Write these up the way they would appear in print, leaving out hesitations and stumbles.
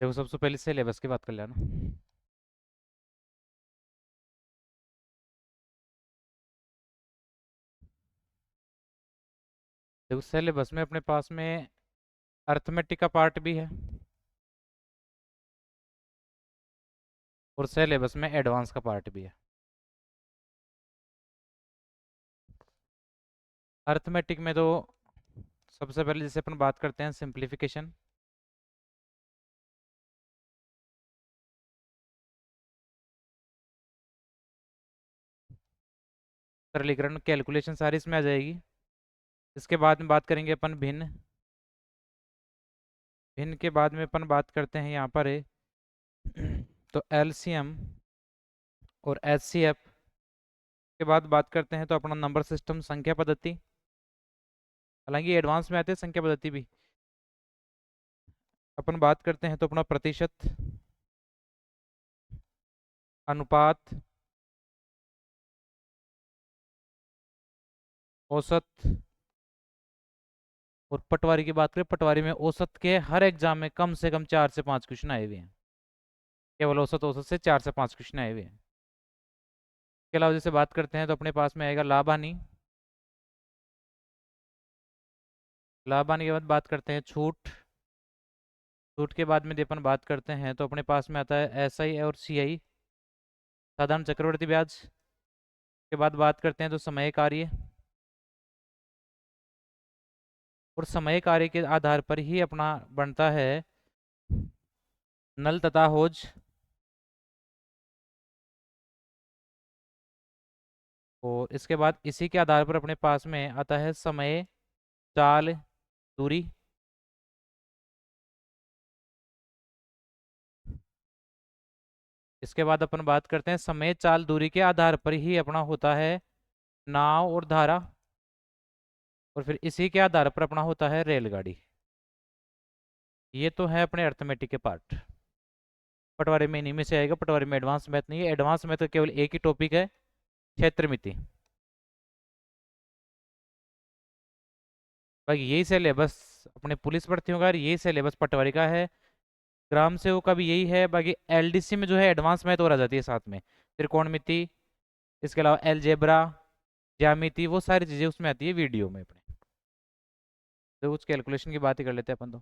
देखो सबसे पहले सिलेबस की बात कर लेना। देखो सिलेबस में अपने पास में अर्थमेटिक का पार्ट भी है और सिलेबस में एडवांस का पार्ट भी है। अर्थमेटिक में तो सबसे पहले जैसे अपन बात करते हैं सिंप्लीफिकेशन, सरलीकरण, कैलकुलेशन सारी इसमें आ जाएगी। इसके बाद में बात करेंगे अपन भिन्न। भिन्न के बाद में अपन बात करते हैं यहाँ पर है तो एलसीएम और एचसीएफ। के बाद बात करते हैं तो अपना नंबर सिस्टम, संख्या पद्धति। हालांकि एडवांस में आते हैं संख्या पद्धति भी। अपन बात करते हैं तो अपना प्रतिशत, अनुपात, औसत। और पटवारी की बात करें, पटवारी में औसत के हर एग्जाम में कम से कम 4 से 5 क्वेश्चन आए हुए हैं। केवल औसत औसत से 4 से 5 क्वेश्चन आए हुए हैं। इसके अलावा जैसे बात करते हैं तो अपने पास में आएगा लाभ हानि। लाभ हानि के बाद बात करते हैं छूट। छूट के बाद में जब अपन बात करते हैं तो अपने पास में आता है एसआई और सीआई, साधारण चक्रवर्ती ब्याज। के बाद बात करते हैं तो समय कार्य। और समय कार्य के आधार पर ही अपना बनता है नल तथा होज। और इसके बाद इसी के आधार पर अपने पास में आता है समय, चाल, दूरी। इसके बाद अपन बात करते हैं समय, चाल, दूरी के आधार पर ही अपना होता है नाव और धारा। और फिर इसी के आधार पर अपना होता है रेलगाड़ी। ये तो है अपने अर्थमेटिक के पार्ट। पटवारी में इन्हीं में से आएगा। पटवारी में एडवांस मैथ नहीं है। एडवांस में तो केवल एक ही टॉपिक है, क्षेत्रमिति। बाकी यही सिलेबस अपने पुलिस भर्तियों का, यही सिलेबस पटवारी का है। ग्राम सेवक का भी यही है। बाकी एलडीसी में जो है एडवांस मैथ और आ जाती है साथ में, त्रिकोणमिति। इसके अलावा एलजेब्रा, ज्यामिति, वो सारी चीजें उसमें आती है वीडियो में अपने। तो कुछ कैलकुलेशन की बात ही कर लेते हैं अपन तो।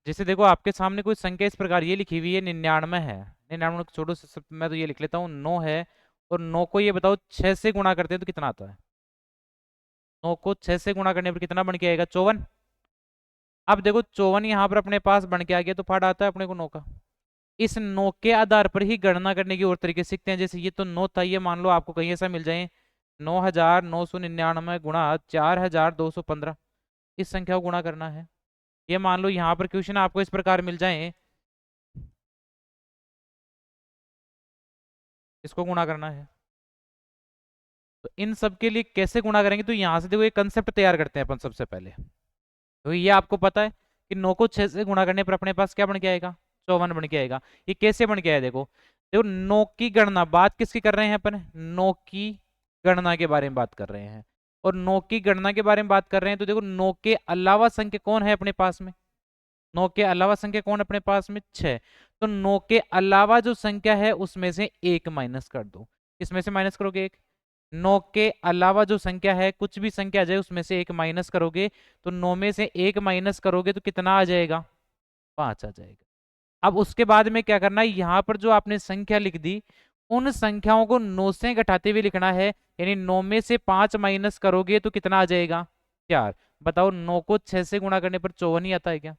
जैसे देखो आपके सामने कोई संख्या इस प्रकार ये लिखी हुई है 99 है। 99 को छोड़ो, मैं तो ये लिख लेता हूँ 9 है। और 9 को ये बताओ 6 से गुणा करते हैं तो कितना आता है। 9 को 6 से गुणा करने पर कितना बन के आएगा, 54। अब देखो 54 यहाँ पर अपने पास बन के आ गया तो फाड़ा आता है अपने को 9 का। इस 9 के आधार पर ही गणना करने की और तरीके सीखते हैं। जैसे ये तो 9 था, ये मान लो आपको कहीं ऐसा मिल जाए 9,999 गुणा 4,215। इस संख्या को गुणा करना है। ये मान लो यहाँ पर क्वेश्चन आपको इस प्रकार मिल जाए, इसको गुणा करना है। तो इन सब के लिए कैसे गुणा करेंगे, तो यहाँ से देखो एक कंसेप्ट तैयार करते हैं अपन सबसे पहले। तो ये आपको पता है कि 9 को 6 से गुणा करने पर अपने पास क्या बन के आएगा, 54 बन के आएगा। ये कैसे बन के आया, देखो देखो 9 की गणना, बात किसकी कर रहे हैं अपन, 9 की गणना के बारे में बात कर रहे हैं। और 9 की गणना के बारे में बात कर रहे हैं तो देखो 9 के अलावा संख्या कौन है अपने पास में, 9 के अलावा संख्या कौन अपने पास में, 6। तो 9 के अलावा जो संख्या है उसमें से एक माइनस कर दो। इसमें से माइनस करोगे एक। 9 के अलावा जो संख्या है, कुछ भी संख्या आ जाए उसमें से एक माइनस करोगे। तो 9 में से एक माइनस करोगे तो कितना आ जाएगा, 5 आ जाएगा। अब उसके बाद में क्या करना है, यहाँ पर जो आपने संख्या लिख दी उन संख्याओं को 9 से घटाते हुए लिखना है। यानी 9 में से 5 माइनस करोगे तो कितना आ जाएगा, 4। बताओ 9 को 6 से गुणा करने पर 54 ही आता है क्या।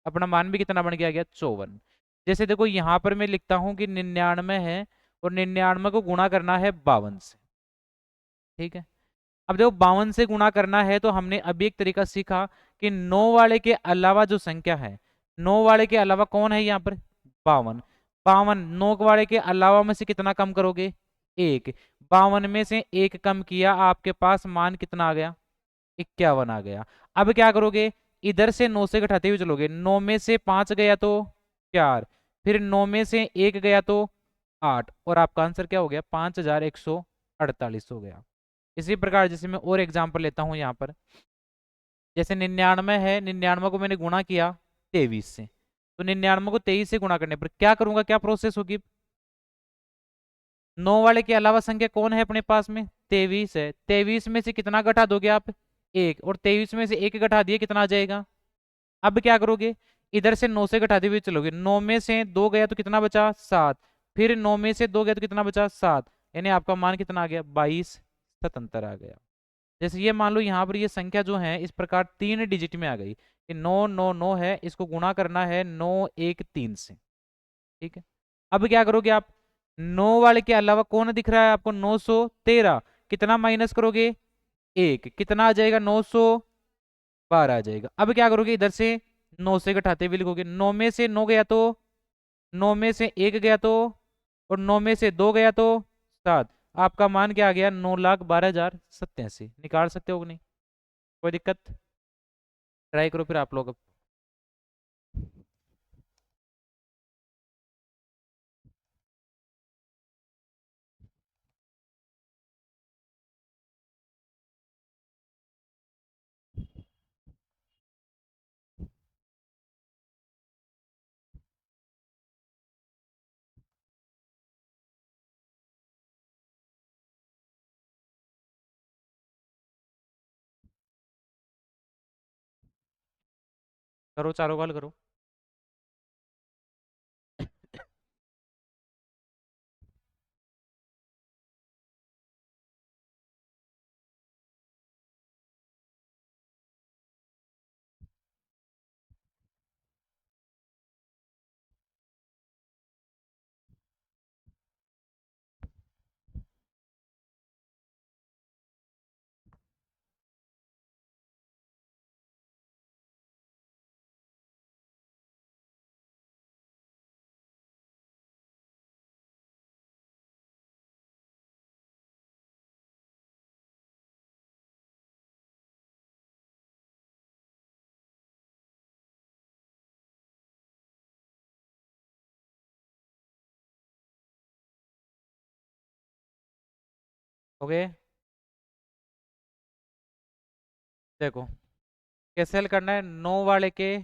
अपना मान भी कितना बन गया, 54। जैसे देखो यहाँ पर मैं लिखता हूँ कि 99 है और 99 को गुणा करना है 52 से। ठीक है। अब देखो 52 से गुणा करना है तो हमने अभी एक तरीका सीखा कि 9 वाले के अलावा जो संख्या है, 9 वाले के अलावा कौन है यहाँ पर, 52। 52 9 वाले के अलावा में से कितना कम करोगे, एक। 52 में से एक कम किया, आपके पास मान कितना आ गया, 51 आ गया। अब क्या करोगे, इधर से 9 से घटाते हुए चलोगे। 9 में से 5 गया तो 4, फिर 9 में से 1 गया तो 8, और आपका आंसर क्या हो गया, 5,148 हो गया। इसी प्रकार जैसे मैं और एग्जांपल लेता हूं यहाँ पर, जैसे 99 है, 99 को मैंने गुणा किया 23 से। तो 99 को 23 से गुणा करने पर क्या करूंगा, क्या प्रोसेस होगी, 9 वाले के अलावा संख्या कौन है अपने पास में, 23 है। 23 में से कितना घटा दोगे आप, 1, और 23 में से 1 घटा दिए कितना आ जाएगा। अब क्या करोगे, इधर से 9 से घटाते हुए चलोगे, 9 में से 2 गया तो कितना बचा, 7, फिर 9 में से 2 गया तो कितना बचा, 7, यानी आपका मान कितना आ गया, 22 77 आ गया। जैसे ये मान लो यहाँ पर ये संख्या जो है इस प्रकार 3 डिजिट में आ गई कि 999 है, इसको गुणा करना है 913 से, ठीक है। अब क्या करोगे आप, 9 वाले के अलावा कौन दिख रहा है आपको, 913, कितना माइनस करोगे, 1, कितना आ जाएगा, 912 आ जाएगा। अब क्या करोगे, इधर से 9 से घटाते हुए लिखोगे, 9 में से 9 गया तो, 9 में से 1 गया तो, और 9 में से 2 गया तो 7, आपका मान क्या आ गया, 9,12,087। निकाल सकते हो कि नहीं, कोई दिक्कत, ट्राई करो फिर आप लोग अब। करो, चारों कॉल करो। ओके, देखो कैसे हल करना है, 9 वाले के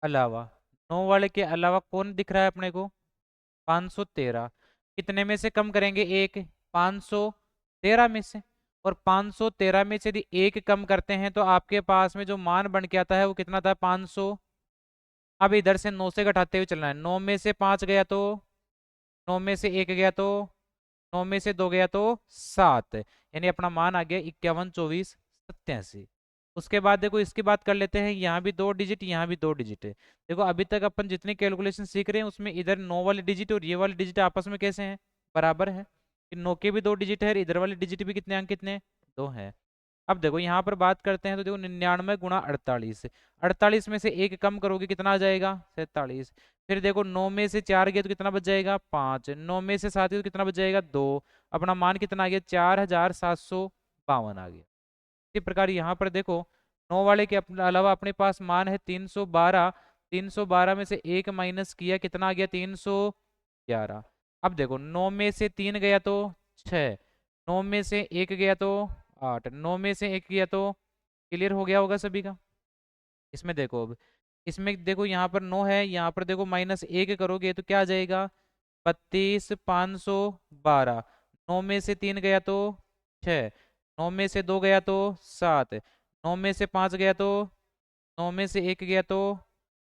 अलावा, 9 वाले के अलावा कौन दिख रहा है अपने को, 513, कितने में से कम करेंगे, 1, 513 में से, और 513 में से यदि 1 कम करते हैं तो आपके पास में जो मान बन के आता है वो कितना था, 500। अब इधर से 9 से घटाते हुए चलना है, 9 में से 5 गया तो, 9 में से 1 गया तो, 9 में से 2 गया तो 7, यानी अपना मान आ गया 51, 24, 87। उसके बाद देखो इसकी बात कर लेते हैं, यहाँ भी 2 डिजिट, यहाँ भी 2 डिजिट है। देखो अभी तक अपन जितनी कैलकुलेशन सीख रहे हैं उसमें इधर 9 वाले डिजिट और ये वाले डिजिट आपस में कैसे हैं, बराबर है, कि 9 के भी 2 डिजिट है और इधर वाले डिजिट भी कितने अंक, कितने, 2 हैं। अब देखो यहाँ पर बात करते हैं तो देखो 99 गुणा 48, 48 में से 1 कम करोगे कितना आ जाएगा, 47। फिर देखो 9 में से 4 गया तो कितना बच जाएगा, 5, 9 में से 7 गया तो कितना बच जाएगा, 2, अपना मान कितना आ गया, 4,752 आ गया। इसी प्रकार यहाँ पर देखो 9 वाले के अलावा अपने पास मान है 312, 312 में से 1 माइनस किया कितना आ गया, 311। अब देखो 9 में से 3 गया तो 6, 9 में से 1 गया तो 8, 9 में से 1 गया तो, क्लियर हो गया होगा सभी का। इसमें देखो अब, इसमें देखो यहाँ पर 9 है, यहाँ पर देखो -1 करोगे तो क्या आ जाएगा, 32,512। 9 में से 3 गया तो 6, 9 में से 2 गया तो 7, 9 में से 5 गया तो, 9 में से 1 गया तो,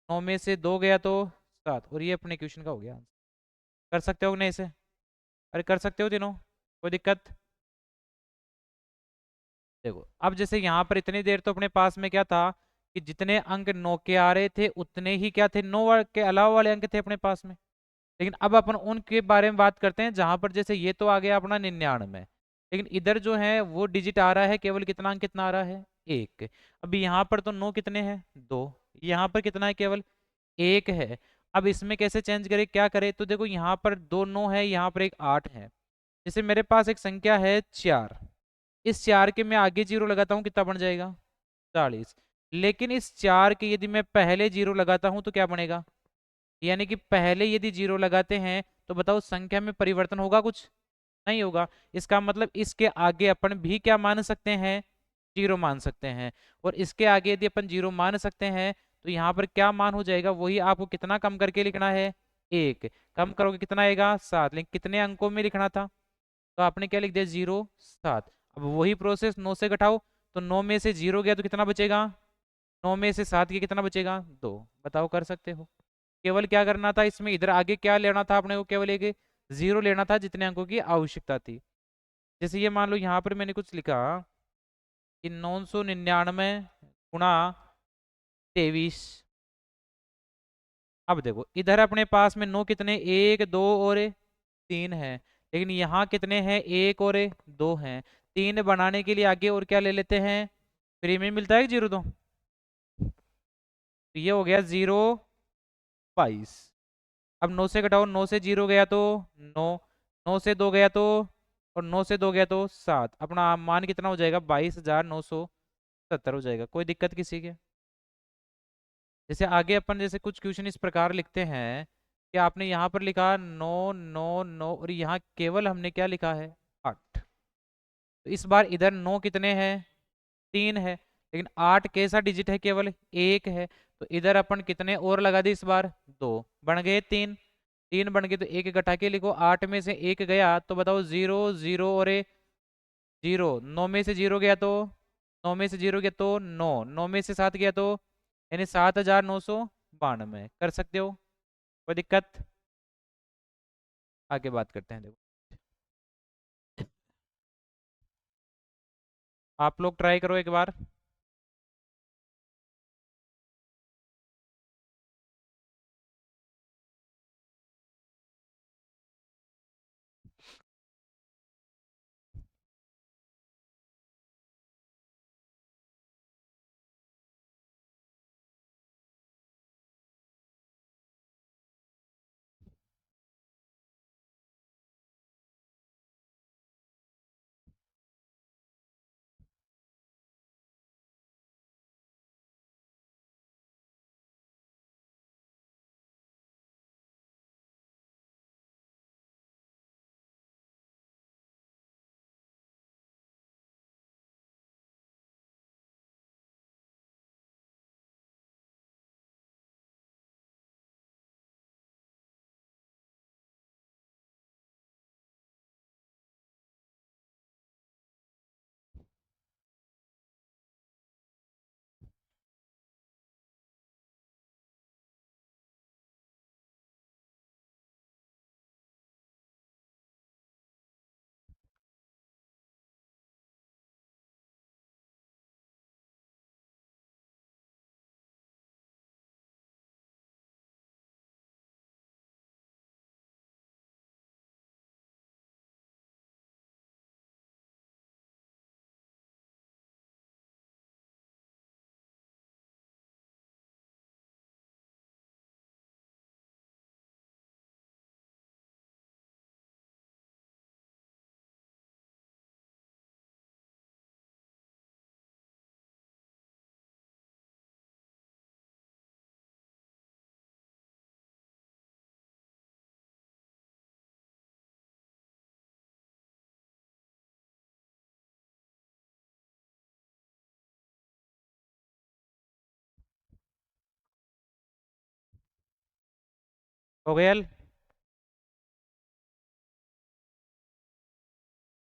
9 में से 2 गया तो 7, और ये अपने क्वेश्चन का हो गया। कर सकते हो कि नहीं इसे, अरे कर सकते हो तीनों, कोई दिक्कत। देखो अब जैसे यहाँ पर इतनी देर तो अपने पास में क्या था कि जितने अंक 9 के आ रहे थे उतने ही क्या थे, 9 के अलावा वाले अंक थे अपने पास में। लेकिन अब अपन उनके बारे में बात करते हैं जहां पर जैसे ये तो आ गया अपना 99, लेकिन इधर जो है वो डिजिट आ रहा है केवल कितना अंक, कितना आ रहा है, 1। अभी यहाँ पर तो 9 कितने हैं, 2, यहाँ पर कितना है, केवल 1 है। अब इसमें कैसे चेंज करें, क्या करें, तो देखो यहाँ पर 2 9 है, यहाँ पर एक 8 है। जैसे मेरे पास एक संख्या है 4, इस 4 के मैं आगे जीरो लगाता हूँ कितना बन जाएगा, 40। लेकिन इस 4 के यदि मैं पहले जीरो लगाता हूँ तो क्या बनेगा, यानी कि पहले यदि जीरो लगाते हैं तो बताओ संख्या में परिवर्तन होगा, कुछ नहीं होगा। इसका मतलब इसके आगे अपन भी क्या मान सकते हैं, जीरो मान सकते हैं। और इसके आगे यदि अपन जीरो मान सकते हैं तो यहाँ पर क्या मान हो जाएगा, वही आपको कितना कम करके लिखना है, 1। कम करोगे कितना आएगा, 7। लेकिन कितने अंकों में लिखना था, तो आपने क्या लिख दिया, 0 7। अब वही प्रोसेस 9 से घटाओ, तो 9 में से 0 गया तो कितना बचेगा, 9 में से 7 गया कितना बचेगा, 2। बताओ, कर सकते हो। केवल क्या करना था इसमें, इधर आगे क्या लेना था अपने को, केवल एक 0 लेना था जितने अंकों की आवश्यकता थी। जैसे ये मान लो यहाँ पर मैंने कुछ लिखा कि 999 गुणा 23। अब देखो इधर अपने पास में 9 कितने, 1 2 और 3 है, लेकिन यहाँ कितने हैं, 1 और 2 हैं। 3 बनाने के लिए आगे और क्या ले लेते हैं, फ्री में मिलता है 0 तो ये हो गया 0 22। अब 9 से घटाओ, 9 से 0 गया तो 9, 9 से 2 गया तो, और 9 से 2 गया तो 7। अपना मान कितना हो जाएगा, 22,970 हो जाएगा। कोई दिक्कत किसी के। जैसे आगे अपन जैसे कुछ क्वेश्चन इस प्रकार लिखते हैं कि आपने यहाँ पर लिखा 9 9 9 और यहाँ केवल हमने क्या लिखा है, 8। तो इस बार इधर 9 कितने हैं, 3 है, लेकिन 8 कैसा डिजिट है, केवल 1 है। तो इधर अपन कितने और लगा दी इस बार, 2 बन गए, 3 3 बन गए, तो एक घटा के लिखो। 8 में से 1 गया तो बताओ, 0 0 और 0। 9 में से 0 गया तो, 9 में से 0 गया तो 9, 9 में से 7 गया तो, यानी 7,992। कर सकते हो, कोई दिक्कत। आगे बात करते हैं, देखो आप लोग ट्राई करो एक बार। हो गया।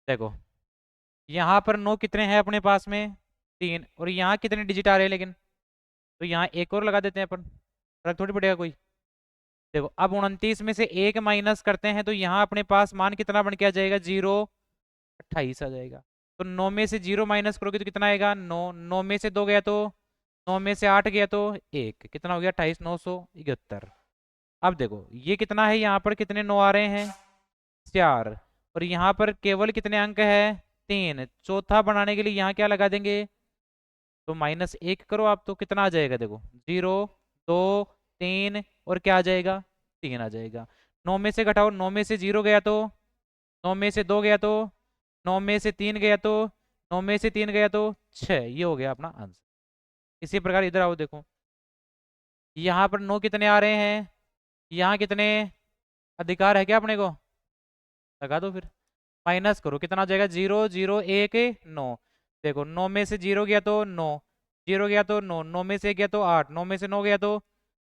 देखो यहाँ पर 9 कितने हैं अपने पास में, 3, और यहाँ कितने डिजिट आ रहे हैं लेकिन, तो यहाँ एक और लगा देते हैं अपन, फर्क थोड़ी पड़ेगा कोई। देखो अब 29 में से 1 माइनस करते हैं तो यहाँ अपने पास मान कितना बन के आ जाएगा, 0 28 आ जाएगा। तो 9 में से 0 माइनस करोगे तो कितना आएगा, 9। 9 में से 2 गया तो, 9 में से 8 गया तो 1, कितना हो गया, 28,971। अब देखो ये कितना है, यहाँ पर कितने 9 आ रहे हैं, 4, और यहाँ पर केवल कितने अंक है, 3। चौथा बनाने के लिए यहाँ क्या लगा देंगे, तो -1 करो आप, तो कितना आ जाएगा, देखो 0 2 3 और क्या आ जाएगा, 3 आ जाएगा। 9 में से घटाओ, 9 में से 0 गया तो, 9 में से 2 गया तो, 9 में से 3 गया तो, 9 में से 3 गया तो 6। ये हो गया अपना आंसर। इसी प्रकार इधर आओ, देखो यहाँ पर 9 कितने आ रहे हैं, यहाँ कितने अधिकार है क्या अपने को, लगा दो फिर। माइनस करो, कितना आ जाएगा, 0 0 1 9। देखो 9 में से 0 गया तो 9, 0 गया तो 9, 9 में से गया तो 8, 9 में से 9 गया तो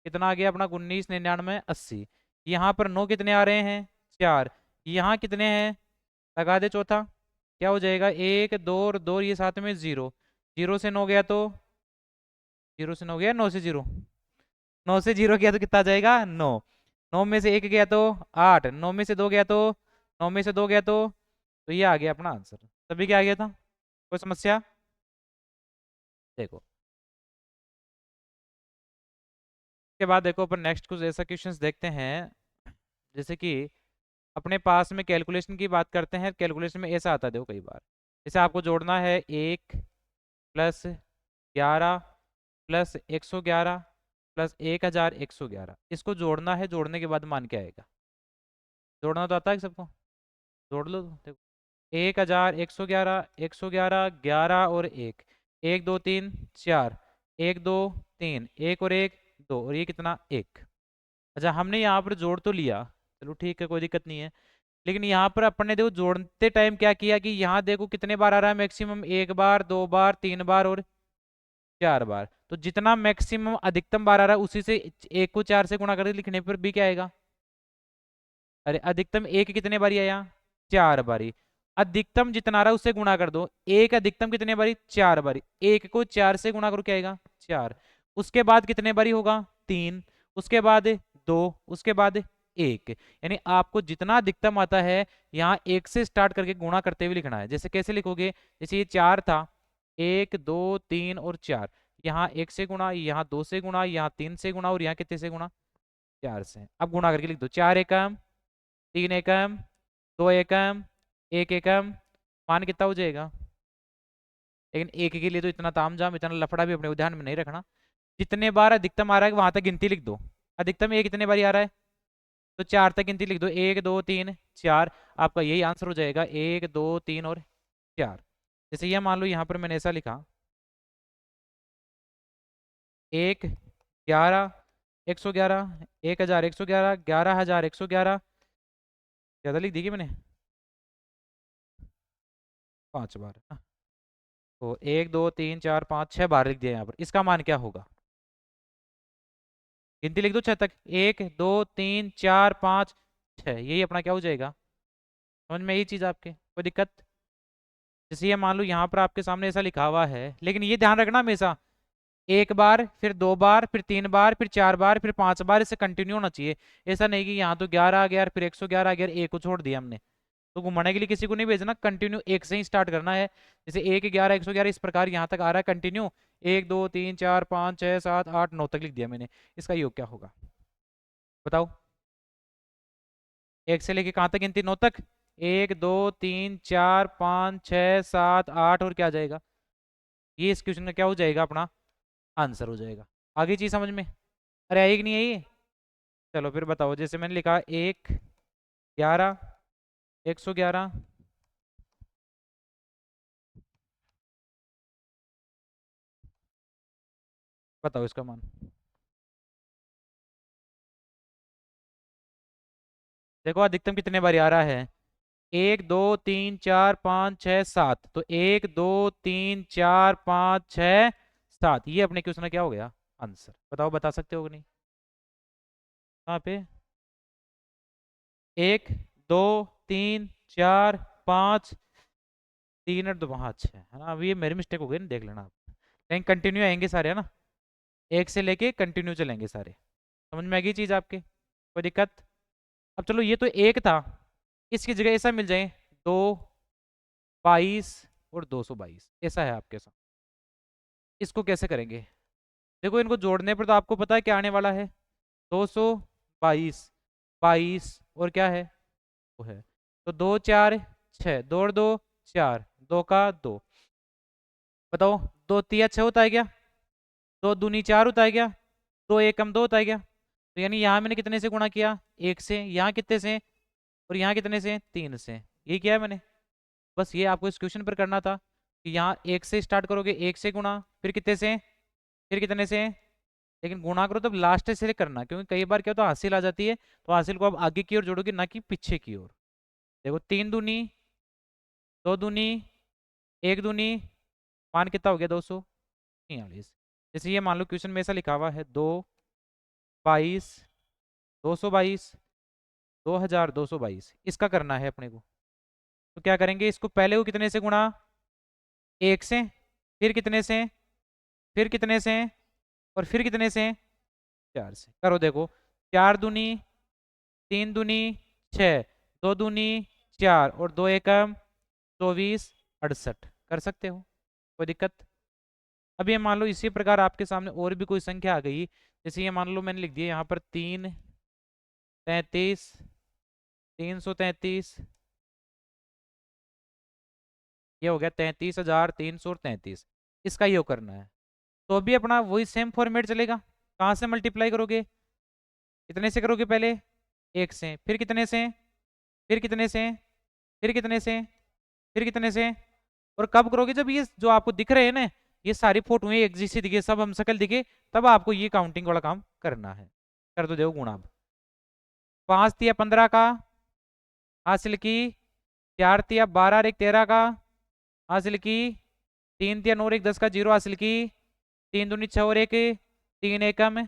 कितना आ गया अपना 19, 99, 80। यहाँ पर 9 कितने आ रहे हैं, 4। यहाँ कितने हैं, लगा दे चौथा, क्या हो जाएगा, 1 2 और 2, ये साथ में 0। 0 से 9 गया तो 0 से 9 गया, 9 से 0, 9 से 0 गया तो कितना आ जाएगा, 9। 9 में से 1 गया तो 8, 9 में से 2 गया तो 9 में से 2 गया तो ये आ गया अपना आंसर। सभी क्या आ गया था, कोई समस्या? देखो के बाद देखो अपन नेक्स्ट कुछ ऐसा क्वेश्चंस देखते हैं, जैसे कि अपने पास में कैलकुलेशन की बात करते हैं। कैलकुलेशन में ऐसा आता है देखो कई बार, जैसे आपको जोड़ना है 1 प्लस 11 प्लस 111 प्लस 1111, इसको जोड़ना है। जोड़ने के बाद मान क्या आएगा, जोड़ना तो आता है सबको, जोड़ लो। देखो 1111, 111, 11 और 1, 1 2 3 4, 1 2 3, 1 और 1 2, और ये कितना 1। अच्छा हमने यहाँ पर जोड़ तो लिया, चलो ठीक है कोई दिक्कत नहीं है, लेकिन यहाँ पर अपन ने देखो जोड़ते टाइम क्या किया कि यहाँ देखो कितने बार आ रहा है मैक्सिमम, 1 बार, 2 बार, 3 बार और 4 बार। तो जितना मैक्सिमम अधिकतम बार आ रहा है उसी से 1 को 4 से गुणा करके लिखने पर भी क्या आएगा, अरे अधिकतम 1 कितने बारी आया, 4 बारी। अधिकतम जितना आ रहा है उससे गुणा कर दो, 1 अधिकतम कितने बारी, 4 बारी। 1 को 4 से गुणा करो क्या आएगा, 4। उसके बाद कितने बारी होगा, 3। उसके बाद 2, उसके बाद 1। यानी आपको जितना अधिकतम आता है यहाँ 1 से स्टार्ट करके गुणा करते हुए लिखना है। जैसे कैसे लिखोगे, जैसे ये 4 था, 1 2 3 और 4, यहाँ 1 से गुणा, यहाँ 2 से गुणा, यहाँ 3 से गुणा और यहाँ कितने से गुणा, 4 से। अब गुणा करके लिख दो, 4 एकम, 3 एकम, 2 एकम, 1 एकम, मान कितना हो जाएगा। लेकिन एक के लिए तो इतना तामझाम, इतना लफड़ा भी अपने ध्यान में नहीं रखना। जितने बार अधिकतम आ रहा है वहां तक गिनती लिख दो। अधिकतम ये कितने बार आ रहा है, तो 4 तक गिनती लिख दो, 1 2 3 4। आपका यही आंसर हो जाएगा, 1 2 3 और 4। जैसे ये मान लो यहाँ पर मैंने ऐसा लिखा, 1 11 111, 1111, 11111, ज्यादा लिख दी क्या मैंने, 5 बार। तो 1 2 3 4 5 6 बार लिख दिया यहाँ पर। इसका मान क्या होगा, गिनती लिख दो 6 तक, 1 2 3 4 5 6, यही अपना क्या हो जाएगा। समझ में यही चीज़ आपके, कोई दिक्कत? जैसे ये मान लो यहाँ पर आपके सामने ऐसा लिखा हुआ है, लेकिन ये ध्यान रखना हमेशा 1 बार, फिर 2 बार, फिर 3 बार, फिर 4 बार, फिर 5 बार, इससे कंटिन्यू होना चाहिए। ऐसा नहीं कि यहाँ तो 11 आ गया फिर 111 आ गया, 1 को छोड़ दिया हमने। तो घुमाने के लिए किसी को नहीं भेजना, कंटिन्यू 1 से ही स्टार्ट करना है। जैसे 1 11 111 इस प्रकार यहाँ तक आ रहा है कंटिन्यू, 1 2 3 4 5 6 7 8 9 तक लिख दिया मैंने। इसका योग क्या होगा बताओ, 1 से लेके कहाँ तक गिनती, 9 तक। 1 2 3 4 5 6 7 8 और क्या आ जाएगा, ये इस क्वेश्चन का क्या हो जाएगा, अपना आंसर हो जाएगा। आगे चीज समझ में, अरे आई कि नहीं आई? चलो फिर बताओ, जैसे मैंने लिखा 1 11 111, बताओ इसका मान। देखो अधिकतम कितने बार आ रहा है, 1 2 3 4 5 6 7, तो 1 2 3 4 5 6 7, ये अपने क्वेश्चन का क्या हो गया, आंसर। बताओ बता सकते हो कि नहीं, कहाँ पे, 1 2 3 4 5, 3 और 2 5 6 है ना। अब ये मेरी मिस्टेक हो गई ना, देख लेना आप। लेकिन कंटिन्यू आएंगे सारे है ना, 1 से लेके कंटिन्यू चलेंगे सारे। समझ में आ गई चीज़ आपके, कोई दिक्कत? अब चलो ये तो 1 था, इसकी जगह ऐसा मिल जाए 2 22 और 222, ऐसा है आपके साथ। इसको कैसे करेंगे, देखो इनको जोड़ने पर तो आपको पता है क्या आने वाला है, 222, 22 और क्या है, वो है। तो 2 4 6, 2 और 2 4, 2 का 2, बताओ 2 तिया 6 होता है क्या, 2 दूनी 4 होता है क्या, 2 एकम 2 होता है क्या। तो यानी यहाँ मैंने कितने से गुणा किया, 1 से, यहाँ कितने से, और यहाँ कितने से, 3 से। ये किया है मैंने, बस ये आपको इस क्वेश्चन पर करना था कि यहाँ 1 से स्टार्ट करोगे, 1 से गुणा, फिर कितने से, फिर कितने से। लेकिन गुणा करो तब लास्ट से करना, क्योंकि कई बार क्या होता है हासिल आ जाती है, तो हासिल को आप आगे की ओर जोड़ोगे ना कि पीछे की ओर। देखो 3 दूनी, 2 दूनी, 1 दूनी, मान कितना हो गया 200। 46। जैसे ये मान लो क्वेश्चन में ऐसा लिखा हुआ है 222, 222, 2222, इसका करना है अपने को। तो क्या करेंगे, इसको पहले को कितने से गुणा, 1 से, फिर कितने से, फिर कितने से, और फिर कितने से, 4 से। करो देखो, 4 दूनी 3 दूनी 6, 2 दूनी 4 और 2 एकम 24, 68। कर सकते हो, कोई दिक्कत। अब ये मान लो इसी प्रकार आपके सामने और भी कोई संख्या आ गई, जैसे ये मान लो मैंने लिख दिया यहाँ पर 333, 333, ये हो गया 33,333। इसका योग करना है। तो अभी अपना वही सेम फॉर्मेट चलेगा। कहाँ से मल्टीप्लाई करोगे, कितने से करोगे पहले, 1 से, फिर कितने से, फिर कितने से, फिर कितने से, फिर कितने से, और कब करोगे, जब ये जो आपको दिख रहे हैं ना, ये सारी फोटो एक जैसी दिखे, सब हम शकल दिखे, तब आपको ये काउंटिंग वाला काम करना है। कर दो देखो गुणा अब। 5 तिया 15 का हासिल की, 4 तिया 12 और 1 13 का हासिल की, 3 तिया 9 और 1 10 का 0 हासिल की, 3 दूनी 6 और 1 3 एकम।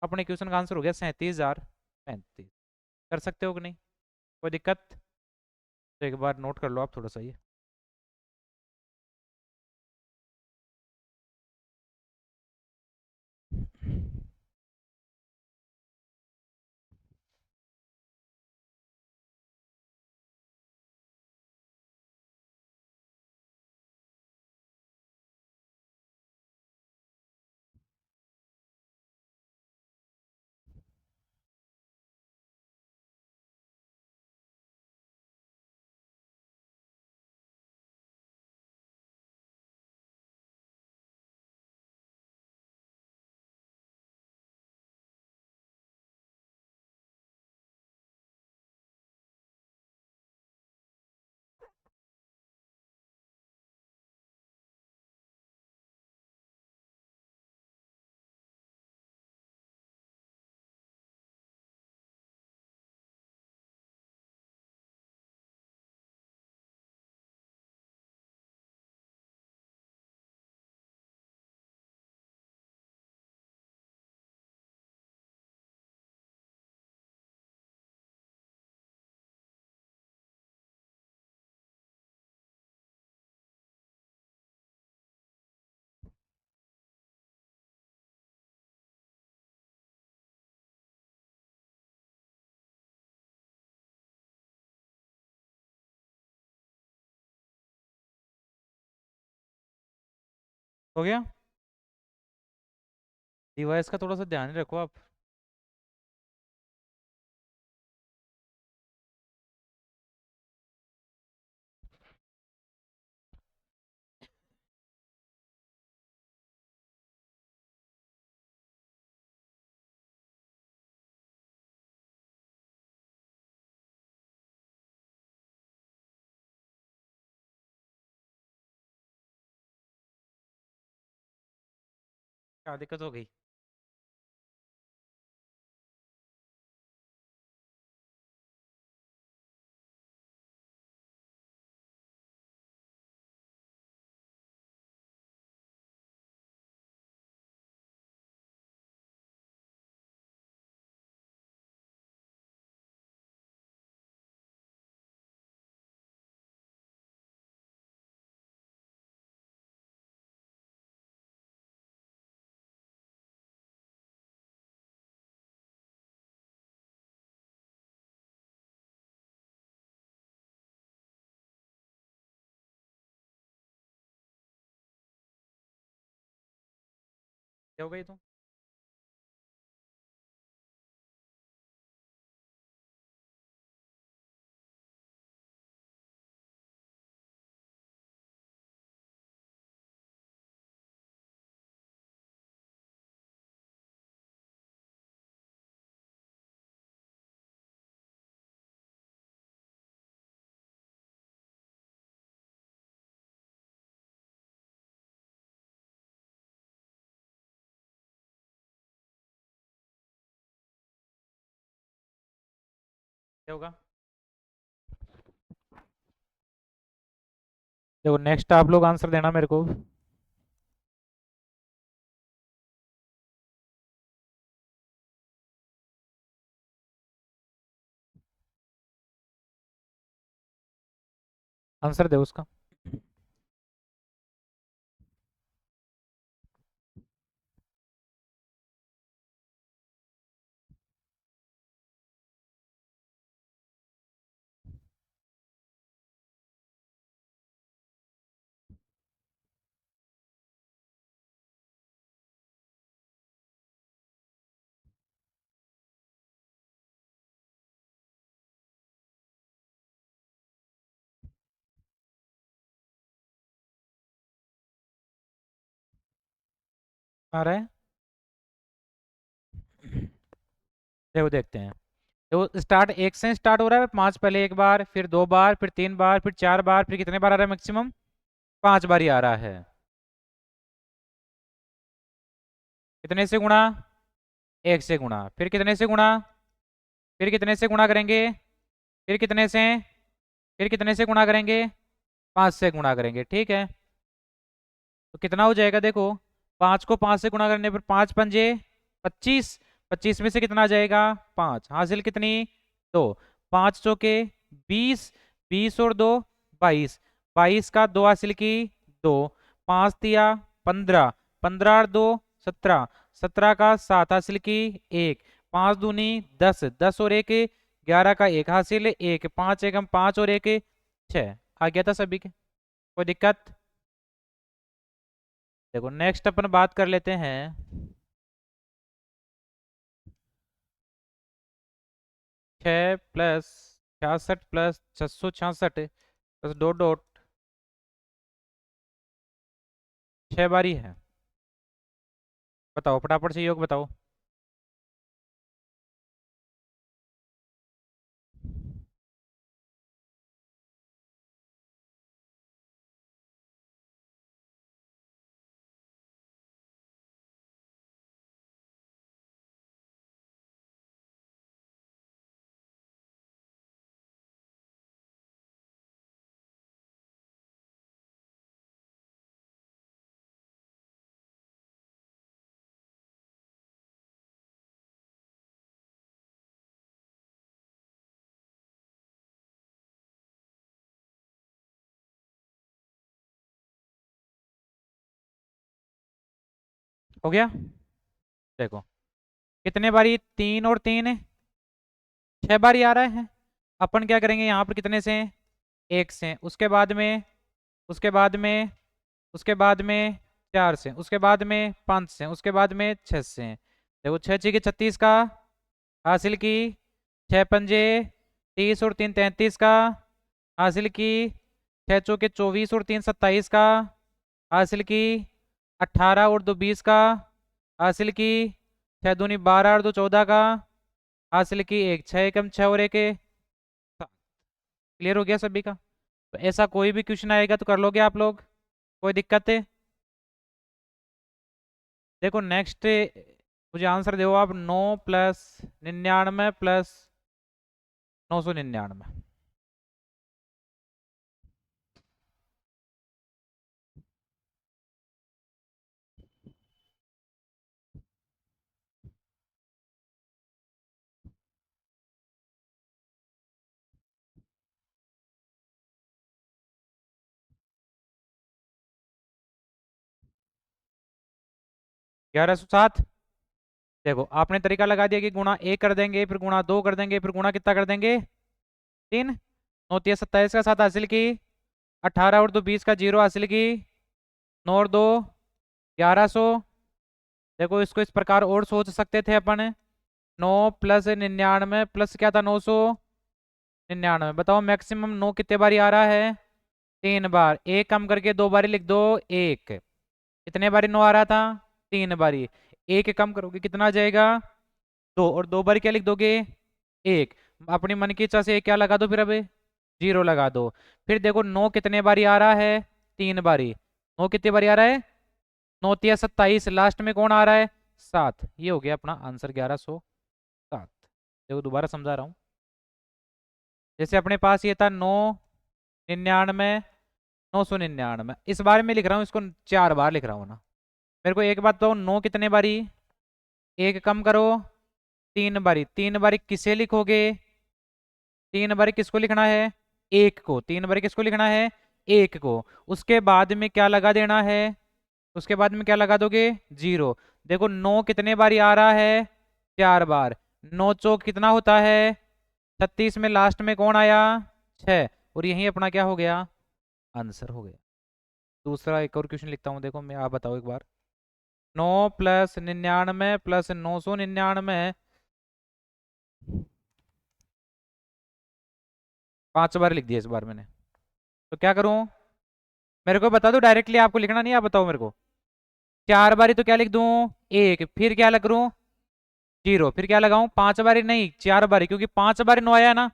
अपने क्वेश्चन का आंसर हो गया 37,035। कर सकते हो कि नहीं, कोई दिक्कत। तो एक बार नोट कर लो आप थोड़ा सा ये। हो गया। डिवाइस का थोड़ा सा ध्यान रखो आप। क्या दिक्कत हो गई। क्या हो गई तो। क्या होगा, देखो नेक्स्ट आप लोग आंसर देना मेरे को। आंसर दे उसका। आ रहा है, देखो देखते हैं। देखो स्टार्ट एक से स्टार्ट हो रहा है, पांच पहले एक बार, फिर दो बार, फिर तीन बार, फिर चार बार, फिर कितने बार आ रहा है मैक्सिमम? पांच बार ही आ रहा है। कितने से गुणा? एक से गुणा, फिर कितने से गुणा? फिर कितने से गुणा करेंगे? फिर कितने से? फिर कितने से गुणा करेंगे? पांच से गुणा करेंगे, ठीक है। तो कितना हो जाएगा देखो, पांच को पांच से गुणा करने पर पांच पंजे 25, 25 में से कितना आ जाएगा? पांच, हासिल कितनी? दो। पांच चौके 20, 20 और दो 22, 22 का दो हासिल की दो, पांच तिया 15, 15 और दो 17, 17 का सात हासिल की एक, पांच दूनी 10, 10 और एक 11 का एक हासिल एक, पांच एकम पांच और एक छह। आ गया था सभी के? कोई दिक्कत? देखो नेक्स्ट अपन बात कर लेते हैं। 6 + 66 + 666 बस डॉट डॉट 6 बार ही है। बताओ फटाफट से योग बताओ। हो गया? देखो कितने बारी, तीन और तीन है, 6 बारी आ रहा है। अपन क्या करेंगे यहाँ पर, कितने से? एक से, उसके बाद में, उसके बाद में, उसके बाद में चार से, उसके बाद में पांच से, उसके बाद में छह से। देखो छह छः की 36 का हासिल की, छह पंजे 30 और तीन 33 का हासिल की, छह चौके 24 और तीन 27 का हासिल की, 18 और दो 20 का हासिल की, छह दूनी 12 और दो 14 का हासिल की एक, छह एकम छह और एक सात। क्लियर हो गया सभी का? तो ऐसा कोई भी क्वेश्चन आएगा तो कर लोगे आप लोग? कोई दिक्कत है? देखो नेक्स्ट, मुझे आंसर दो आप। 9 + 99 + 999। 1107। देखो आपने तरीका लगा दिया कि गुणा एक कर देंगे, फिर गुणा दो कर देंगे, फिर गुणा कितना कर देंगे? तीन। 9 × 27 का सात हासिल की, 18 और दो 20 का जीरो हासिल की, 9 और 2 1100। देखो इसको इस प्रकार और सोच सकते थे अपन, 9 + 99 प्लस क्या था? 999। बताओ मैक्सिमम नौ कितने बारी आ रहा है? तीन बार। एक कम करके दो बारी लिख दो, एक। कितने बारी नौ आ रहा था? तीन बारी। एक कम करोगे कितना आ जाएगा? दो, और दो बारी क्या लिख दोगे? एक। अपनी मन की इच्छा से एक क्या लगा दो फिर, अब जीरो लगा दो। फिर देखो नौ कितने बारी आ रहा है? तीन बारी। नौ कितने बारी आ रहा है? 9 × 27, लास्ट में कौन आ रहा है? सात। ये हो गया अपना आंसर 1107। देखो दोबारा समझा रहा हूँ। जैसे अपने पास ये था 999, 999, इस बारे में लिख रहा हूँ, इसको चार बार लिख रहा हूँ ना। मेरे को एक बात तो, नौ कितने बारी? एक कम करो, तीन बारी। तीन बारी किसे लिखोगे? तीन बारी किसको लिखना है? एक को, 3 बारी किसको लिखना है, एक को। उसके बाद में क्या लगा देना है, उसके बाद में क्या लगा दोगे, 0। देखो 9 कितने बारी आ रहा है, 4 बार। 9 चौक कितना होता है, 36 में लास्ट में कौन आया, 6। और यही अपना क्या हो गया, आंसर हो गया। दूसरा एक और क्वेश्चन लिखता हूँ, देखो मैं, आप बताओ एक बार। 9 + 99 + 999, 5 बार लिख दिया इस बार मैंने। तो क्या करूं, मेरे को बता दो डायरेक्टली, आपको लिखना नहीं है, आप बताओ मेरे को। 4 बारी तो क्या लिख दूं, एक, फिर क्या लग रूं, 0, फिर क्या लगाऊं, 5 बारी नहीं, 4 बारी, क्योंकि 5 बारी 9 आया ना,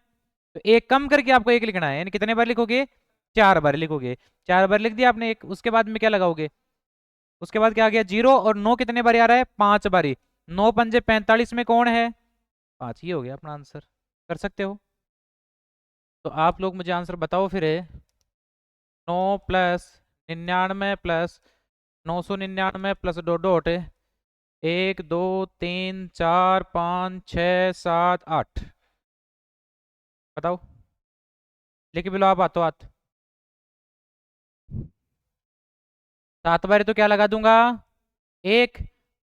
तो एक कम करके आपको एक लिखना है, यानी कितने बार लिखोगे, 4 बार लिखोगे। 4 बार लिख दिया आपने एक, उसके बाद में क्या लगाओगे, उसके बाद क्या आ गया, 0। और 9 कितने बारी आ रहा है, 5 बारी। 9 × 5 = 45 में कौन है, 5 ही हो गया अपना आंसर। कर सकते हो। तो आप लोग मुझे आंसर बताओ फिर। 9 + 99 + 999 + डॉट डॉट, 1 2 3 4 5 6 7 8, बताओ, लिख भी लो आप हाथों हाथ। 7 बारी तो क्या लगा दूंगा, एक,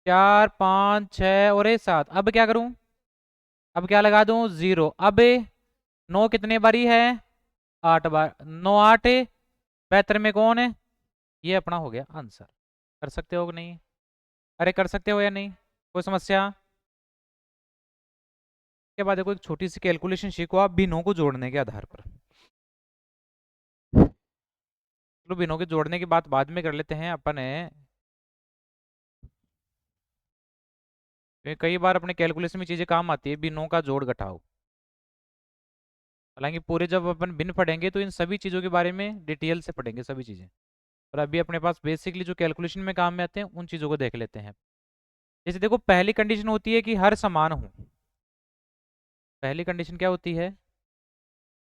4 5 6 और 7। अब क्या करूं, अब क्या लगा दूं, 0। अब 9 कितने बारी है, 8 बार। 9 8, 72 में कौन है, ये अपना हो गया आंसर। कर सकते हो कि नहीं, अरे कर सकते हो या नहीं, कोई समस्या। के बाद देखो एक छोटी सी कैलकुलेशन सीखो आप बिनों को जोड़ने के आधार पर। चलो बिनों के जोड़ने की बात बाद में कर लेते हैं अपन है, कई बार अपने कैलकुलेशन में चीजें काम आती है, बिनों का जोड़ घटाओ। हालांकि पूरे जब अपन बिन पढ़ेंगे तो इन सभी चीज़ों के बारे में डिटेल से पढ़ेंगे सभी चीज़ें। और अभी अपने पास बेसिकली जो कैलकुलेशन में काम में आते हैं उन चीज़ों को देख लेते हैं। जैसे देखो पहली कंडीशन होती है कि हर समान हो। पहली कंडीशन क्या होती है,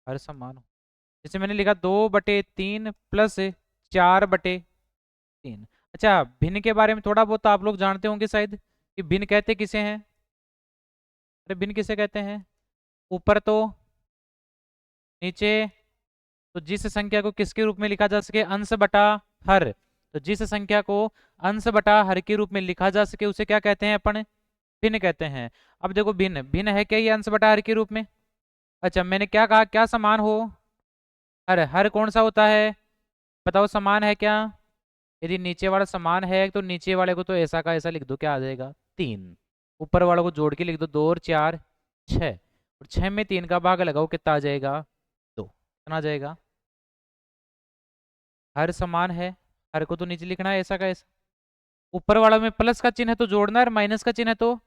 हर समान हो। जैसे मैंने लिखा 2/3 + 4/3। अच्छा, भिन्न के बारे में थोड़ा बहुत तो आप लोग जानते होंगे शायद, कि भिन्न कहते किसे हैं, अरे भिन्न किसे कहते हैं, ऊपर तो, नीचे। तो जिस संख्या को किसके रूप में लिखा जा सके, अंश बटा हर। तो जिस संख्या को अंश बटा हर के रूप में लिखा जा सके उसे क्या कहते हैं अपन, भिन्न कहते हैं। अब देखो भिन्न, भिन्न है क्या ये अंश बटा हर के रूप में। अच्छा मैंने क्या कहा, क्या समान हो, हर। हर कौन सा होता है, बताओ समान है क्या। यदि नीचे वाला समान है तो नीचे वाले को तो ऐसा का ऐसा लिख दो, क्या आ जाएगा, 3। ऊपर वालों को जोड़ के लिख दो, 2 और 4 6। और 6 में 3 का भाग लगाओ, कितना आ जाएगा, 2। कितना आ जाएगा, हर समान है, हर को तो नीचे लिखना है ऐसा का ऐसा। ऊपर वाला में प्लस का चिन्ह है तो जोड़ना है, माइनस का चिन्ह है तो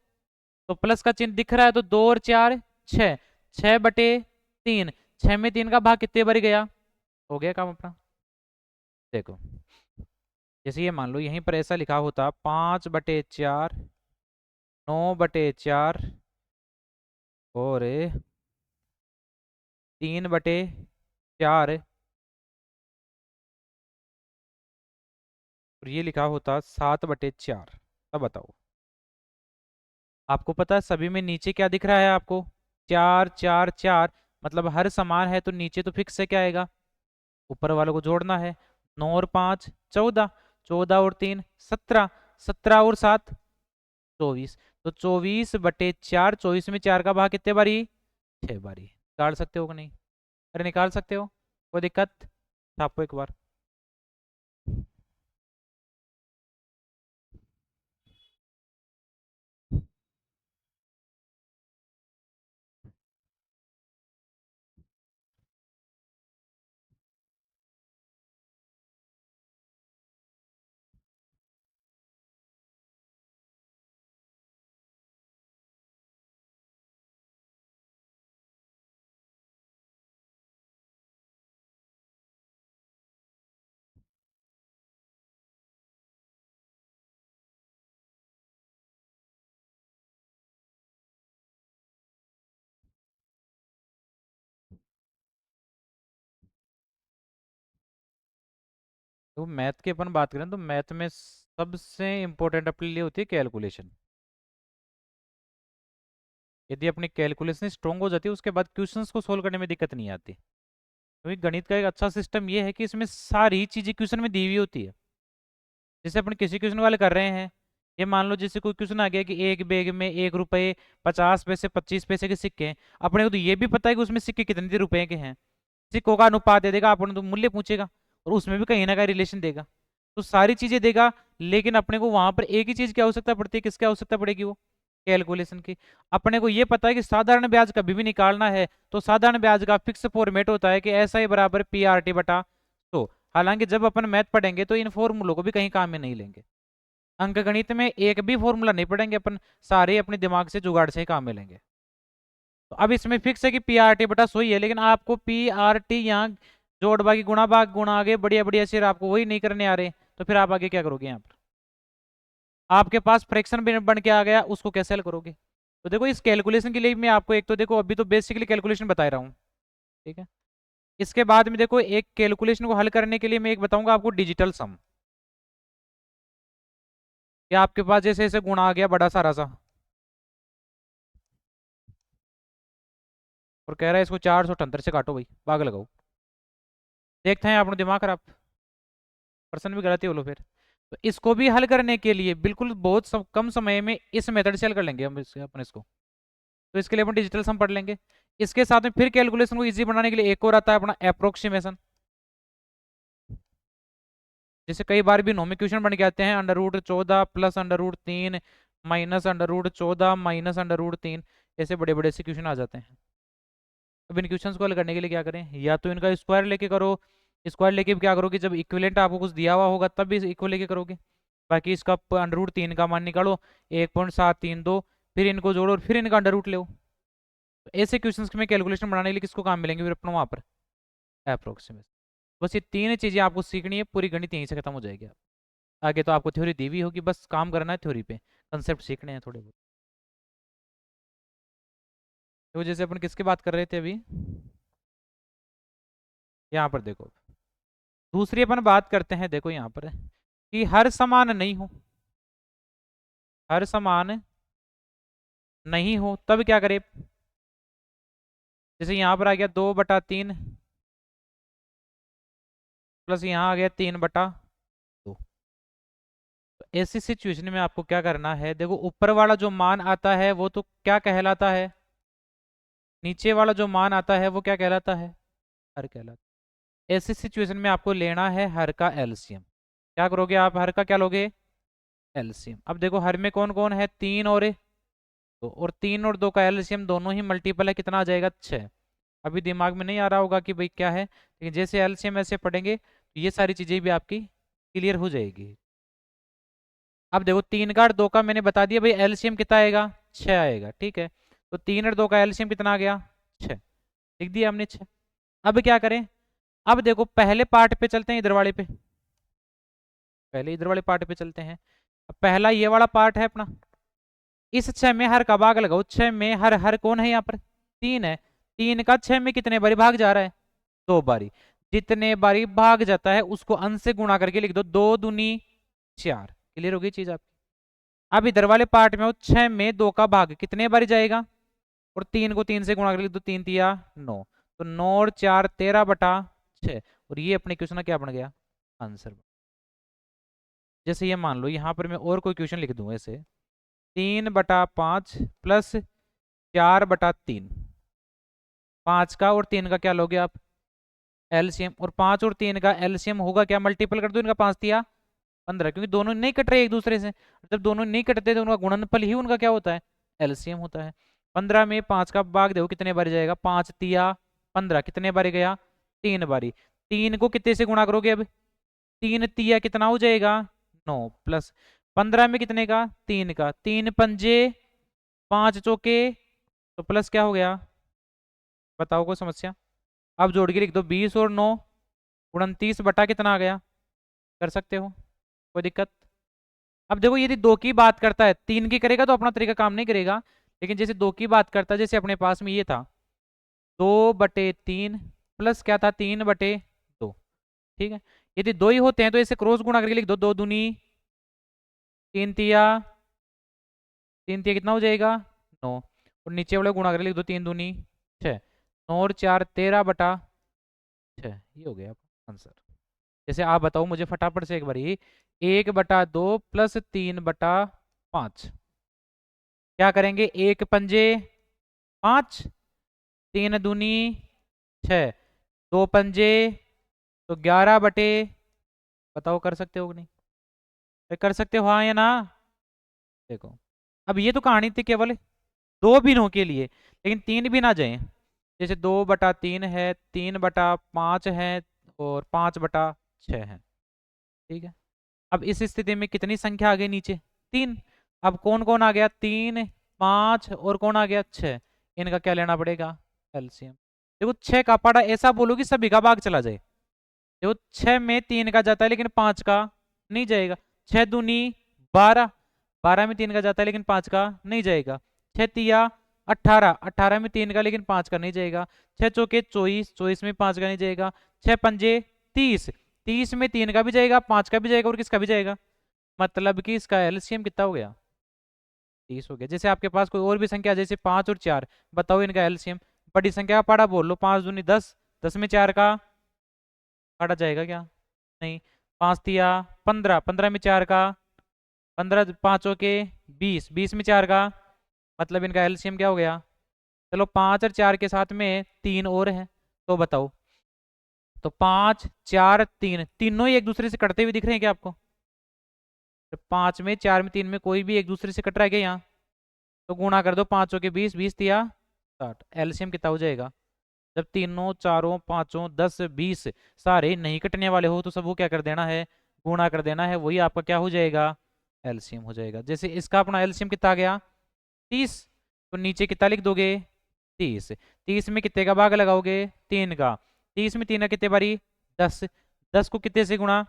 प्लस का चिन्ह दिख रहा है, तो 2 और 4 6, 6/3। 6 में 3 का भाग कितने बार गया, हो गया काम अपना। देखो जैसे ये मान लो यहीं पर ऐसा लिखा होता, 5/4, 9/4 और 3/4, और ये लिखा होता 7/4। अब बताओ, आपको पता है सभी में नीचे क्या दिख रहा है आपको, 4 4 4, मतलब हर समान है तो नीचे तो फिक्स से क्या आएगा, ऊपर वालों को जोड़ना है। 9 और 5 14, 14 और 3 17, 17 और 7 24। तो 24/4, 24 में 4 का भाग कितने बारी, 6 बारी। निकाल सकते हो कि नहीं, अरे निकाल सकते हो, कोई दिक्कत, छापो एक बार। तो मैथ की अपन बात करें तो मैथ में सबसे इंपॉर्टेंट अपने लिए होती है कैलकुलेशन। यदि अपनी कैलकुलेशन स्ट्रोंग हो जाती है उसके बाद क्वेश्चंस को सोल्व करने में दिक्कत नहीं आती। क्योंकि गणित का एक अच्छा सिस्टम ये है कि इसमें सारी चीजें क्वेश्चन में दी हुई होती है। जैसे अपन किसी क्वेश्चन वाले कर रहे हैं, ये मान लो जैसे कोई क्वेश्चन आ गया कि एक बैग में 1 रुपए 50 पैसे 25 पैसे के सिक्के हैं, अपने को तो ये भी पता है कि उसमें सिक्के कितने रुपए के हैं, सिक्कों का अनुपात दे देगा, अपन तो मूल्य पूछेगा और उसमें भी कहीं ना कहीं रिलेशन देगा, तो सारी चीजें देगा। लेकिन अपने को वहां पर एक ही चीज की आवश्यकता पड़ती है, किसकी आवश्यकता पड़ेगी, वो कैलकुलेशन की। अपने को ये पता है कि साधारण ब्याज कभी भी निकालना है तो साधारण ब्याज का फिक्स फॉर्मेट होता है कि ऐसा ही बराबर PRT बटा 100। हालांकि जब अपन मैथ पढ़ेंगे तो इन फॉर्मूलों को भी कहीं काम में नहीं लेंगे, अंकगणित में एक भी फॉर्मूला नहीं पढ़ेंगे अपन, सारे अपने दिमाग से जुगाड़ से ही काम में लेंगे। तो अब इसमें फिक्स है कि PRT बटा 100 ही है, लेकिन आपको PRT यहाँ जोड़ बाकी गुणा भाग गुणा आगे बढ़िया बढ़िया शेर आपको वही नहीं करने आ रहे, तो फिर आप आगे क्या करोगे, यहाँ पर आपके पास फ्रैक्शन बन के आ गया, उसको कैसे हल करोगे। तो देखो इस कैलकुलेशन के लिए मैं आपको एक तो देखो अभी तो बेसिकली कैलकुलेशन बता रहा हूँ, ठीक है। इसके बाद में देखो एक कैलकुलेशन को हल करने के लिए मैं एक बताऊंगा आपको, डिजिटल सम। या आपके पास जैसे जैसे गुणा आ गया बड़ा सारा सा, और कह रहा है इसको 478 से काटो, भाई भाग लगाओ, देखते हैं अपना दिमाग खराब, प्रश्न भी गलत ही बोलो फिर। तो इसको भी हल करने के लिए बिल्कुल बहुत कम समय में इस मेथड से हल कर लेंगे हम अपन इसको। तो इसके लिए अपन डिजिटल सम पढ़ लेंगे। इसके साथ में फिर कैलकुलेशन को इजी बनाने के लिए एक और आता है अपना अप्रोक्सीमेशन। जैसे कई बार भी नॉमिक क्वेश्चन बन के आते हैं, √14 प्लस √3 माइनस √14 माइनस √3, ऐसे बड़े बड़े से क्वेश्चन आ जाते हैं। अब इन क्वेश्चंस को हल करने के लिए क्या करें, या तो इनका स्क्वायर लेके करो, स्क्वायर लेके भी क्या करोगे, जब इक्विवेलेंट आपको कुछ दिया हुआ होगा तब भी इक्वल लेके करोगे। बाकी इसका √3 का मान निकालो, 1.732, फिर इनको जोड़ो और फिर इनका अंडर रूट लो। तो ऐसे क्वेश्चंस में कैलकुलेशन बनाने के लिए किसको काम मिलेंगे फिर अपना वहाँ पर, अप्रोक्सीमेशन। बस ये तीन चीजें आपको सीखनी है, पूरी गणित यहीं से खत्म हो जाएगी। आगे तो आपको थ्योरी दी हुई होगी, बस काम करना है थ्योरी पे, कंसेप्ट सीखने हैं थोड़े बहुत। तो जैसे अपन किसकी बात कर रहे थे अभी, यहाँ पर देखो दूसरी अपन बात करते हैं, देखो यहाँ पर कि हर समान नहीं हो, हर समान नहीं हो तब क्या करे। जैसे यहाँ पर आ गया 2/3 प्लस यहाँ आ गया 3/2। तो ऐसी सिचुएशन में आपको क्या करना है, देखो ऊपर वाला जो मान आता है वो तो क्या कहलाता है, नीचे वाला जो मान आता है वो क्या कहलाता है, हर कहलाता है। ऐसी सिचुएशन में आपको लेना है हर का एलसीएम। क्या करोगे आप, हर का क्या लोगे, एलसीएम। अब देखो हर में कौन कौन है, 3 और 2, और 3 और 2 का एलसीएम दोनों ही मल्टीपल है, कितना आ जाएगा, 6। अभी दिमाग में नहीं आ रहा होगा कि भाई क्या है, लेकिन जैसे एलसीएम ऐसे पढ़ेंगे तो ये सारी चीजें भी आपकी क्लियर हो जाएगी। अब देखो 3 का और 2 का मैंने बता दिया भाई, एलसीएम कितना आएगा, 6 आएगा, ठीक है। तो 3 और 2 का एलसीएम कितना आ गया, 6, लिख दिया हमने 6। अब क्या करें, अब देखो पहले पार्ट पे चलते हैं, इधर वाले पे, पहले इधर वाले पार्ट पे चलते हैं। अब पहला ये वाला पार्ट है अपना, इस 6 में हर का भाग लगाओ, 6 में हर हर कौन है यहाँ पर, 3 है, 3 का 6 में कितने बारी भाग जा रहा है, 2 बारी। जितने बारी भाग जाता है उसको अंश से गुणा करके लिख दो, 2 दूनी 4, क्लियर होगी चीज आपकी। अब इधर वाले पार्ट में 6 में 2 का भाग कितने बारी जाएगा, और 3 को 3 से गुणा करके लिख दो, 3 तिया 9, तो 9 और 4 13/6, और ये अपने क्वेश्चन का क्या बन गया, आंसर। जैसे ये मान लो यहाँ पर मैं और कोई क्वेश्चन लिख दूं ऐसे, 3/5 प्लस 4/3, 5 का और 3 का क्या लोगे आप, एलसीएम, और 5 और 3 का एलसीएम होगा क्या, मल्टीपल कर दो इनका, 5 तिया 15, क्योंकि दोनों नहीं कट रहे एक दूसरे से, जब दोनों नहीं कटते तो उनका गुणनफल ही उनका क्या होता है, एलसीएम होता है। 15 में 5 का भाग देखो कितने बारी जाएगा, 5 तिया 15, कितने बारी गया, 3 बारी। 3 को कितने से गुणा करोगे अब, 3 तिया कितना हो जाएगा, 9, प्लस 15 में कितने का, 3 का, 3 पंजे 5 चौके, तो प्लस क्या हो गया, बताओ कोई समस्या। अब जोड़ के लिख दो, 20 और 9 29 बटा कितना आ गया, कर सकते हो, कोई दिक्कत। अब देखो यदि 2 की बात करता है, 3 की करेगा तो अपना तरीका काम नहीं करेगा, लेकिन जैसे 2 की बात करता है, जैसे अपने पास में ये था 2/3 प्लस क्या था, 3/2, ठीक है। यदि 2 ही होते हैं तो इसे क्रॉस गुणा करके लिख दो, 2 दूनी 3 तिया, 3 तिया कितना हो जाएगा, 9, और नीचे वाले गुणा करके लिख दो, 3 दूनी 6, 9 और 4 13/6, 6, ये हो गया आंसर। जैसे आप बताओ मुझे फटाफट से एक बारी, 1/2 + 3/5 क्या करेंगे? एक पंजे 5, 3 दूनी 6, 2 पंजे तो 11 बटे, बताओ कर सकते हो कि नहीं? कर सकते हो हाँ या ना? देखो, अब ये तो कहानी थी केवल 2 बिनों के लिए, लेकिन 3 बिन आ जाए, जैसे 2/3 है, 3/5 है, और 5/6 है। ठीक है, अब इस स्थिति में कितनी संख्या आ गई नीचे? 3। अब कौन कौन आ गया? 3, 5 और कौन आ गया? 6। इनका क्या लेना पड़ेगा? एलसीएम। देखो 6 का पड़ा ऐसा बोलो कि सभी का भाग चला जाए। देखो 6 में 3 का जाता है लेकिन 5 का नहीं जाएगा। 6 दूनी 12, 12 में 3 का जाता है लेकिन 5 का नहीं जाएगा। 6 तिया 18, 18 में 3 का लेकिन 5 का नहीं जाएगा। 6 चौके 24, 24 में 5 का नहीं जाएगा। 6 पंजे 30, 30 में 3 का भी जाएगा, 5 का भी जाएगा और किसका भी जाएगा? मतलब कि इसका एलसीएम कितना हो गया? 30 हो गया। जैसे आपके पास कोई और भी संख्या जैसे 5 और 4, बताओ इनका एलसीएम। बड़ी संख्या का पढ़ा बोल लो, 5 दूनी 10, 10 में 4 का काटा जाएगा क्या? नहीं। 5 तिया 15, 15 में 4 का 15, पाँचों के 20, 20 में 4 का, मतलब इनका एलसीएम क्या हो गया? चलो 5 और 4 के साथ में 3 और हैं, तो बताओ। तो 5 4 3, तीनों ही एक दूसरे से कटते हुए दिख रहे हैं क्या आपको? तो 5 में 4 में 3 में कोई भी एक दूसरे से कट रहा है क्या यहाँ? तो गुणा कर दो, पाँचों के 20, 20 तिया 60, एलसीएम कितना हो जाएगा? जब तीनों चारों पांचों 10 20 सारे नहीं कटने वाले हो तो सबको क्या कर देना है? गुणा कर देना है, वही आपका क्या हो जाएगा? एलसीएम हो जाएगा। जैसे इसका अपना एलसीएम कितना आ गया? 30, तो नीचे कितना लिख दोगे? 30। 30 में कितने का भाग लगाओगे? 3 का। 30 में 3 का कितने बारी? 10। 10 को कितने से गुणा?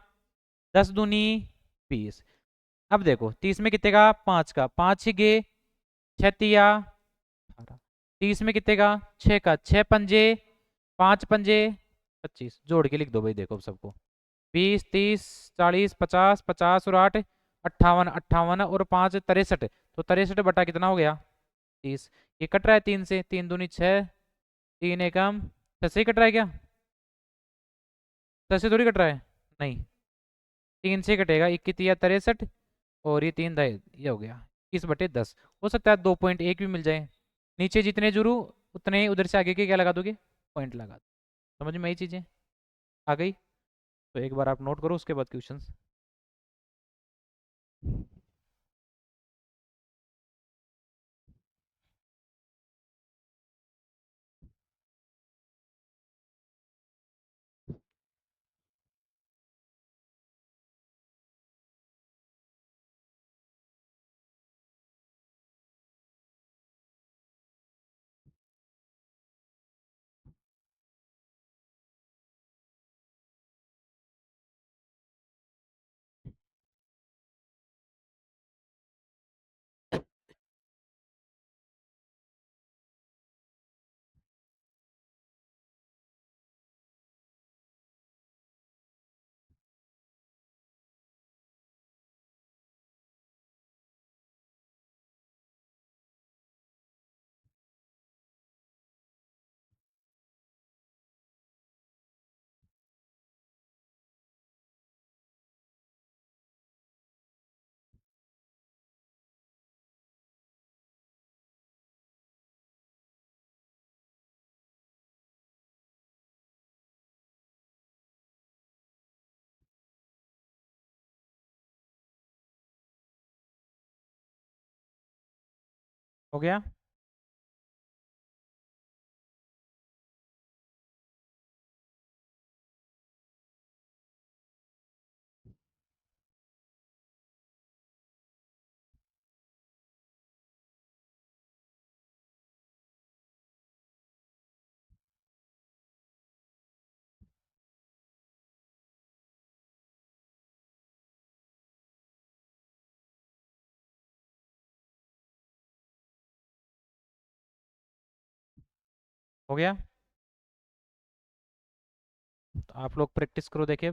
10 दूनी 20। अब देखो 30 में कितने का? 5 का, 5 6 तिया 18। 30 में कितने का? 6 का, 6 पंजे 5 पंजे 25, जोड़ के लिख दो भाई। देखो अब सबको, 20 30 40 50, 50 और 8 58, 58 और 5 63, तो 63 बटा कितना हो गया? 30। ये कट रहा है 3 से, 3 दूनी 6, 3 एकम 6 से ही कट रहा है क्या? 6 से थोड़ी कट रहा है, नहीं, 3 से कटेगा। 21 तिया 63, और ये 3 दाए, ये हो गया 21/10। हो सकता है 2.1 भी मिल जाए। नीचे जितने जुड़ू उतने उधर से आगे के क्या लगा दोगे? पॉइंट लगा दो। समझ में ये चीजें आ गई? तो एक बार आप नोट करो, उसके बाद क्वेश्चंस। हो गया? हो गया? तो आप लोग प्रैक्टिस करो, देखिए।